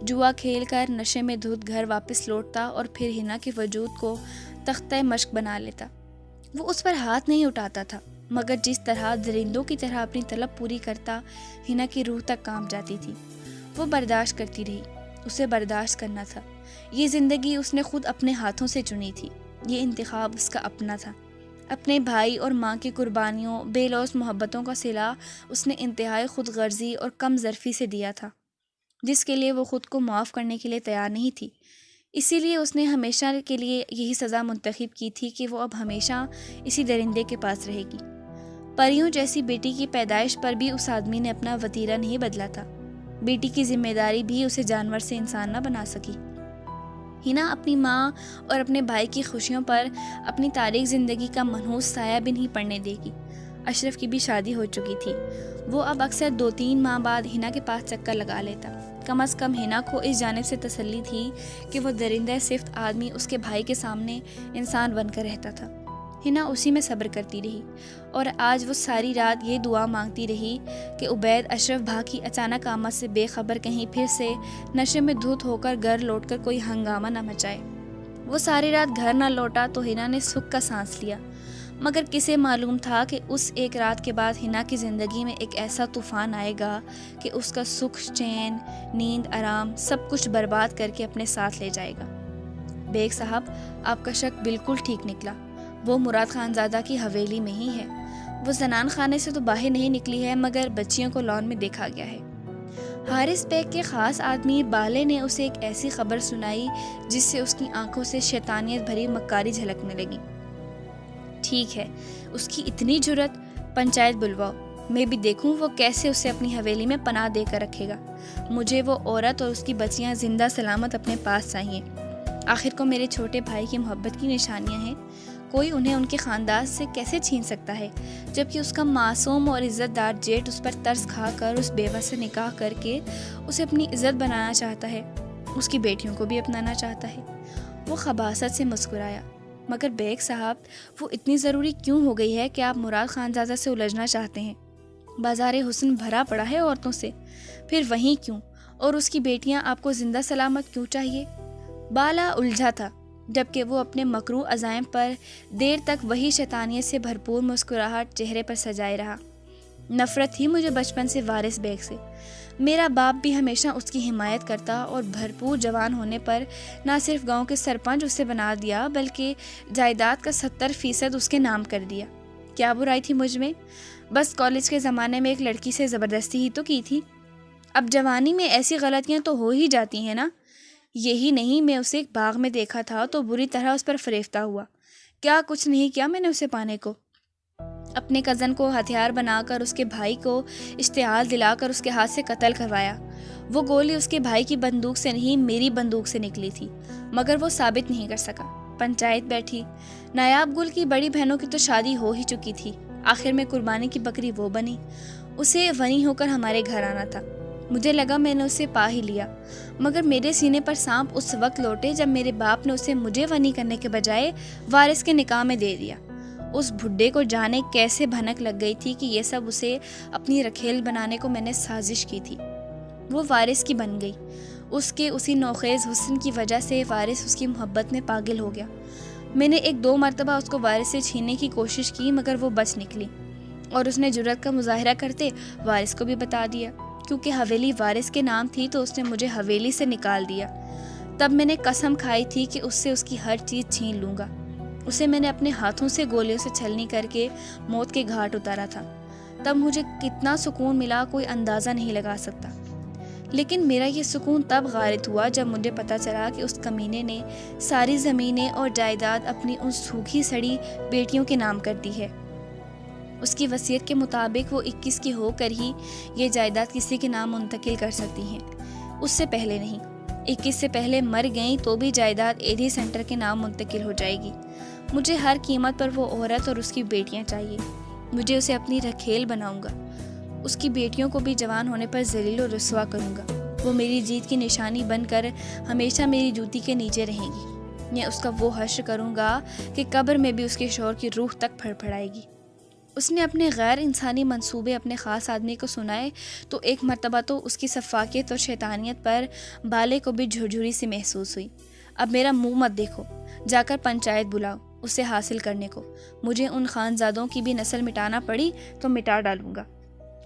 جوا کھیل کر نشے میں دھت گھر واپس لوٹتا اور پھر ہنا کے وجود کو تختہ مشق بنا لیتا۔ وہ اس پر ہاتھ نہیں اٹھاتا تھا، مگر جس طرح درندوں کی طرح اپنی طلب پوری کرتا ہنا کی روح تک کانپ جاتی تھی۔ وہ برداشت کرتی رہی، اسے برداشت کرنا تھا۔ یہ زندگی اس نے خود اپنے ہاتھوں سے چنی تھی، یہ انتخاب اس کا اپنا تھا۔ اپنے بھائی اور ماں کی قربانیوں، بے لوث محبتوں کا صلہ اس نے انتہائی خود غرضی اور کم ظرفی سے دیا تھا، جس کے لیے وہ خود کو معاف کرنے کے لیے تیار نہیں تھی۔ اسی لیے اس نے ہمیشہ کے لیے یہی سزا منتخب کی تھی کہ وہ اب ہمیشہ اسی درندے کے پاس رہے گی۔ پریوں جیسی بیٹی کی پیدائش پر بھی اس آدمی نے اپنا وتیرہ نہیں بدلا تھا۔ بیٹی کی ذمہ داری بھی اسے جانور سے انسان نہ بنا سکی۔ ہنا اپنی ماں اور اپنے بھائی کی خوشیوں پر اپنی تاریک زندگی کا منحوس سایہ بھی نہیں پڑنے دے گی۔ اشرف کی بھی شادی ہو چکی تھی۔ وہ اب اکثر 2-3 ماہ بعد ہنا کے پاس چکر لگا لیتا۔ کم از کم ہنا کو اس جانب سے تسلی تھی کہ وہ درندہ صفت آدمی اس کے بھائی کے سامنے انسان بن کر رہتا تھا۔ ہنا اسی میں صبر کرتی رہی، اور آج وہ ساری رات یہ دعا مانگتی رہی کہ عبید اشرف بھا کی اچانک آمد سے بے خبر کہیں پھر سے نشے میں دھت ہو کر گھر لوٹ کر کوئی ہنگامہ نہ مچائے۔ وہ ساری رات گھر نہ لوٹا تو ہنا نے سکھ کا سانس لیا، مگر کسے معلوم تھا کہ اس ایک رات کے بعد ہنا کی زندگی میں ایک ایسا طوفان آئے گا کہ اس کا سکھ، چین، نیند، آرام سب کچھ برباد کر کے اپنے ساتھ لے جائے گا۔ بیگ صاحب، آپ کا شک بالکل ٹھیک نکلا، وہ مراد خانزادہ کی حویلی میں ہی ہے۔ وہ زنان خانے سے تو باہر نہیں نکلی ہے، مگر بچیوں کو لان میں دیکھا گیا ہے۔ حارث بیگ کے خاص آدمی بالے نے اسے ایک ایسی خبر سنائی جس سے اس کی آنکھوں سے شیطانیت بھری مکاری جھلکنے لگی۔ ٹھیک ہے، اس کی اتنی جرت، پنچایت بلواؤ، میں بھی دیکھوں وہ کیسے اسے اپنی حویلی میں پناہ دے کر رکھے گا۔ مجھے وہ عورت اور اس کی بچیاں زندہ سلامت اپنے پاس چاہیے۔ آخر کو میرے چھوٹے بھائی کی محبت کی نشانیاں ہیں، کوئی انہیں ان کے خاندان سے کیسے چھین سکتا ہے، جبکہ اس کا معصوم اور عزت دار جیٹ اس پر ترس کھا کر اس بیوہ سے نکاح کر کے اسے اپنی عزت بنانا چاہتا ہے، اس کی بیٹیوں کو بھی اپنانا چاہتا ہے۔ وہ خباثت سے مسکرایا۔ مگر بیگ صاحب، وہ اتنی ضروری کیوں ہو گئی ہے کہ آپ مراد خانزادہ سے الجھنا چاہتے ہیں؟ بازار حسن بھرا پڑا ہے عورتوں سے، پھر وہیں کیوں؟ اور اس کی بیٹیاں آپ کو زندہ سلامت کیوں چاہیے؟ بالا الجھا تھا، جبکہ وہ اپنے مکروہ عزائم پر دیر تک وہی شیطانیت سے بھرپور مسکراہٹ چہرے پر سجائے رہا۔ نفرت تھی مجھے بچپن سے وارث بیگ سے۔ میرا باپ بھی ہمیشہ اس کی حمایت کرتا اور بھرپور جوان ہونے پر نہ صرف گاؤں کے سرپنچ اسے بنا دیا بلکہ جائیداد کا 70% اس کے نام کر دیا۔ کیا برائی تھی مجھ میں؟ بس کالج کے زمانے میں ایک لڑکی سے زبردستی ہی تو کی تھی۔ اب جوانی میں ایسی غلطیاں تو ہو ہی جاتی ہیں نا۔ یہی نہیں، میں اسے ایک باغ میں دیکھا تھا تو بری طرح اس پر فریفتہ ہوا۔ کیا کچھ نہیں کیا میں نے اسے پانے کو؟ اپنے کزن کو ہتھیار بنا کر اس کے بھائی کو اشتعال دلا کر اس کے ہاتھ سے قتل کروایا۔ وہ گولی اس کے بھائی کی بندوق سے نہیں، میری بندوق سے نکلی تھی، مگر وہ ثابت نہیں کر سکا۔ پنچایت بیٹھی۔ نایاب گل کی بڑی بہنوں کی تو شادی ہو ہی چکی تھی، آخر میں قربانی کی بکری وہ بنی۔ اسے ونی ہو کر ہمارے گھر آنا تھا۔ مجھے لگا میں نے اسے پا ہی لیا، مگر میرے سینے پر سانپ اس وقت لوٹے جب میرے باپ نے اسے مجھے ونی کرنے کے بجائے وارث کے نکاح میں دے دیا۔ اس بھڈے کو جانے کیسے بھنک لگ گئی تھی کہ یہ سب اسے اپنی رکھیل بنانے کو میں نے سازش کی تھی۔ وہ وارث کی بن گئی۔ اس کے اسی نوخیز حسن کی وجہ سے وارث اس کی محبت میں پاگل ہو گیا۔ میں نے 1-2 مرتبہ اس کو وارث سے چھیننے کی کوشش کی، مگر وہ بچ نکلی، اور اس نے جرأت کا مظاہرہ کرتے وارث کو بھی بتا دیا۔ کیونکہ حویلی وارث کے نام تھی تو اس نے مجھے حویلی سے نکال دیا۔ تب میں نے قسم کھائی تھی کہ اس سے اس کی ہر چیز چھین لوں گا۔ اسے میں نے اپنے ہاتھوں سے گولیوں سے چھلنی کر کے موت کے گھاٹ اتارا تھا۔ تب مجھے کتنا سکون ملا کوئی اندازہ نہیں لگا سکتا۔ لیکن میرا یہ سکون تب غارت ہوا جب مجھے پتہ چلا کہ اس کمینے نے ساری زمینیں اور جائیداد اپنی ان سوکھی سڑی بیٹیوں کے نام کر دی ہے۔ اس کی وصیت کے مطابق وہ 21 کی ہو کر ہی یہ جائیداد کسی کے نام منتقل کر سکتی ہیں، اس سے پہلے نہیں۔ 21 سے پہلے مر گئیں تو بھی جائیداد ایدھی سینٹر کے نام منتقل ہو جائے گی۔ مجھے ہر قیمت پر وہ عورت اور اس کی بیٹیاں چاہیے۔ مجھے اسے اپنی رکھیل بناؤں گا۔ اس کی بیٹیوں کو بھی جوان ہونے پر ذلیل و رسوا کروں گا۔ وہ میری جیت کی نشانی بن کر ہمیشہ میری جوتی کے نیچے رہیں گی۔ میں اس کا وہ حشر کروں گا کہ قبر میں بھی اس کے شوہر کی روح تک پھڑ پھڑائے گی۔ اس نے اپنے غیر انسانی منصوبے اپنے خاص آدمی کو سنائے تو ایک مرتبہ تو اس کی سفاکیت اور شیطانیت پر بالے کو بھی جھرجھری سی محسوس ہوئی۔ اب میرا منہ مت دیکھو، جا کر پنچایت بلاؤ اسے حاصل کرنے کو، مجھے ان خانزادوں کی بھی نسل مٹانا پڑی تو مٹا ڈالوں گا۔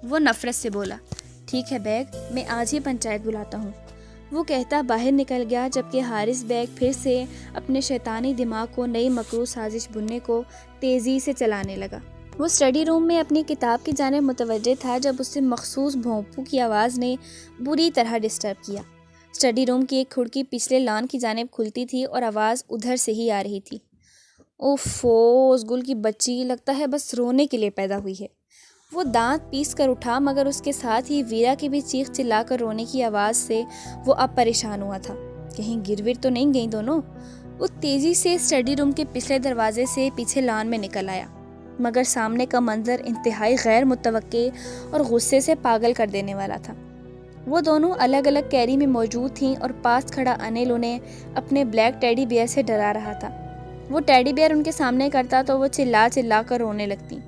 وہ نفرت سے بولا، ٹھیک ہے بیگ، میں آج ہی پنچایت بلاتا ہوں۔ وہ کہتا باہر نکل گیا، جبکہ حارث بیگ پھر سے اپنے شیطانی دماغ کو نئی مکروہ سازش بننے کو تیزی سے چلانے لگا۔ وہ اسٹڈی روم میں اپنی کتاب کی جانب متوجہ تھا جب اسے مخصوص بھونپوں کی آواز نے بری طرح ڈسٹرب کیا۔ اسٹڈی روم کی ایک کھڑکی پچھلے لان کی جانب کھلتی تھی اور آواز ادھر سے ہی آ رہی تھی۔ اوفو، اس گل کی بچی لگتا ہے بس رونے کے لیے پیدا ہوئی ہے۔ وہ دانت پیس کر اٹھا، مگر اس کے ساتھ ہی ویرا کی بھی چیخ چلا کر رونے کی آواز سے وہ اب پریشان ہوا تھا۔ کہیں گر ور تو نہیں گئیں دونوں؟ وہ تیزی سے اسٹڈی روم کے پچھلے دروازے سے پیچھے لان میں نکل آیا، مگر سامنے کا منظر انتہائی غیر متوقع اور غصے سے پاگل کر دینے والا تھا۔ وہ دونوں الگ الگ کیری میں موجود تھیں اور پاس کھڑا انل انہیں اپنے بلیک ٹیڈی بیئر سے ڈرا رہا تھا۔ وہ ٹیڈی بیئر ان کے سامنے کرتا تو وہ چلا چلا کر رونے لگتی،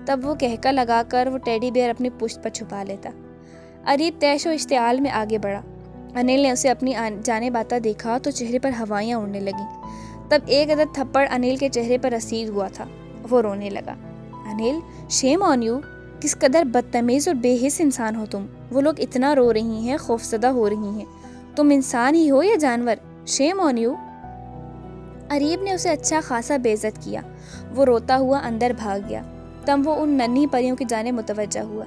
تب وہ کہکا لگا کر وہ ٹیڈی بیئر اپنی پشت پر چھپا لیتا۔ اریب تیش و اشتعال میں آگے بڑھا۔ انل نے اسے اپنی جانب آتا دیکھا تو چہرے پر ہوائیاں اڑنے لگیں۔ تب ایک عدد تھپڑ انل کے چہرے پر رسید ہوا تھا۔ وہ رونے لگا۔ انل، شیم آن یو، کس قدر بدتمیز اور بے حس انسان ہو تم۔ وہ لوگ اتنا رو رہی ہیں، خوفزدہ ہو رہی ہیں، تم انسان ہی ہو یا جانور؟ شیم آن یو۔ اریب نے اسے اچھا خاصا بے عزت کیا۔ وہ روتا ہوا اندر بھاگ گیا۔ تب وہ ان ننھی پریوں کی جانب متوجہ ہوا۔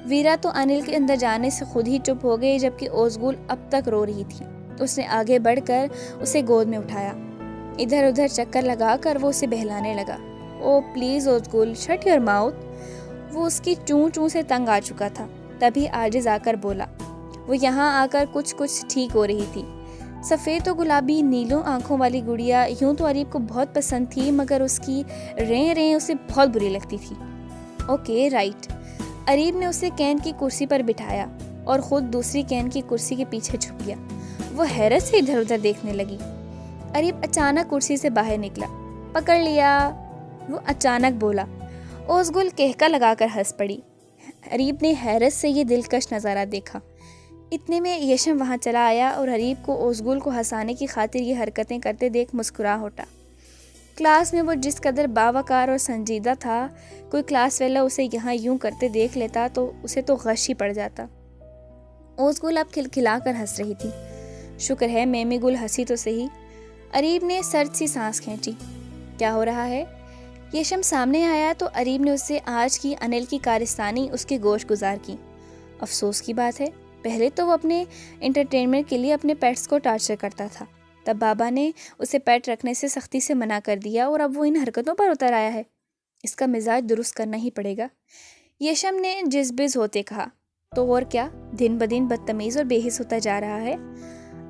ویرا تو انل کے اندر جانے سے خود ہی چپ ہو گئی، جبکہ اوزگل اب تک رو رہی تھی۔ اس نے آگے بڑھ کر اسے گود میں اٹھایا، ادھر ادھر چکر لگا کر وہ اسے بہلانے لگا۔ او پلیز اوزگل، شٹ یور ماؤتھ۔ وہ اس کی چوں چوں سے تنگ آ چکا تھا، تبھی عاجز آ کر بولا۔ وہ یہاں آ کر کچھ ٹھیک ہو رہی تھی۔ سفید و گلابی نیلوں آنکھوں والی گڑیا یوں تو اریب کو بہت پسند تھی، مگر اس کی ریں ریں اسے بہت بری لگتی تھی۔ Okay right. اریب نے اسے کین کی کرسی پر بٹھایا اور خود دوسری کین کی کرسی کے پیچھے چھپ گیا۔ وہ حیرت سے ادھر ادھر دیکھنے لگی۔ اریب اچانک کرسی سے باہر نکلا۔ پکڑ لیا، وہ اچانک بولا۔ اوزگل کہکا لگا کر ہنس پڑی۔ اریب نے حیرت سے یہ دلکش نظارہ دیکھا۔ اتنے میں یشم وہاں چلا آیا اور اریب کو اوزگل کو ہنسانے کی خاطر یہ حرکتیں کرتے دیکھ مسکرا اٹھا۔ کلاس میں وہ جس قدر باوقار اور سنجیدہ تھا، کوئی کلاس فیلو اسے یہاں یوں کرتے دیکھ لیتا تو اسے تو غش ہی پڑ جاتا۔ اوزگل اب کھلکھلا کر ہنس رہی تھی۔ شکر ہے میمی گل ہنسی تو صحیح۔ اریب نے سرد سی سانس کھینچی۔ کیا ہو رہا ہے؟ یشم سامنے آیا تو اریب نے اسے آج کی انل کی کارستانی اس کے گوش گزار کی۔ افسوس کی بات ہے، پہلے تو وہ اپنے انٹرٹینمنٹ کے لیے اپنے پیٹس کو ٹارچر کرتا تھا، تب بابا نے اسے پیٹ رکھنے سے سختی سے منع کر دیا اور اب وہ ان حرکتوں پر اتر آیا ہے۔ اس کا مزاج درست کرنا ہی پڑے گا، یشم نے جزبز ہوتے کہا۔ تو اور کیا، دن بدن بدتمیز اور بے حس ہوتا جا رہا ہے،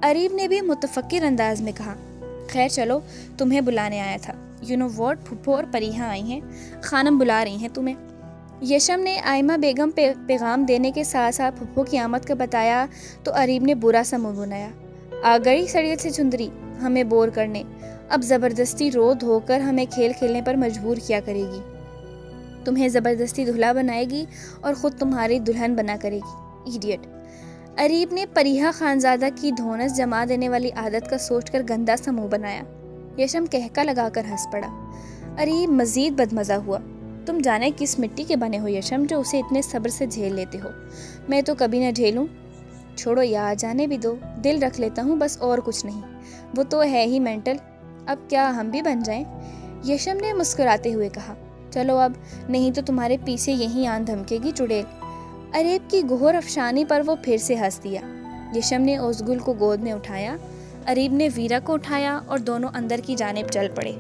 اریب نے بھی متفکر انداز میں کہا۔ خیر چلو، تمہیں بلانے آیا تھا۔ یو نو واٹ، پھپھو اور پریہاں آئی ہیں، خانم بلا رہی ہیں تمہیں۔ یشم نے آئمہ بیگم پیغام دینے کے ساتھ ساتھ پھپھو کی آمد کا بتایا تو اریب نے برا سا منہ بنایا۔ آ گئی سڑیت سے چندری ہمیں بور کرنے، اب زبردستی رو دھو کر ہمیں کھیل کھیلنے پر مجبور کیا کرے گی، تمہیں زبردستی دلہا بنائے گی اور خود تمہاری دلہن بنا کرے گی، ایڈیٹ۔ اریب نے پریہا خانزادہ کی دھونس جما دینے والی عادت کا سوچ کر گندا سا منہ بنایا۔ یشم کہکا لگا کر ہنس پڑا۔ اریب مزید بدمزہ ہوا۔ تم جانے کس مٹی کے بنے ہو یشم، جو اسے اتنے صبر سے جھیل لیتے ہو، میں تو کبھی نہ جھیلوں۔ چھوڑو یار، جانے بھی دو، دل رکھ لیتا ہوں بس، اور کچھ نہیں، وہ تو ہے ہی مینٹل، اب کیا ہم بھی بن جائیں؟ یشم نے مسکراتے ہوئے کہا۔ چلو اب، نہیں تو تمہارے پیچھے یہیں آن دھمکے گی چڑیل۔ اریب کی گہر افشانی پر وہ پھر سے ہنس دیا۔ یشم نے اوزگل کو گود میں اٹھایا، اریب نے ویرا کو اٹھایا اور دونوں اندر کی جانب چل پڑے۔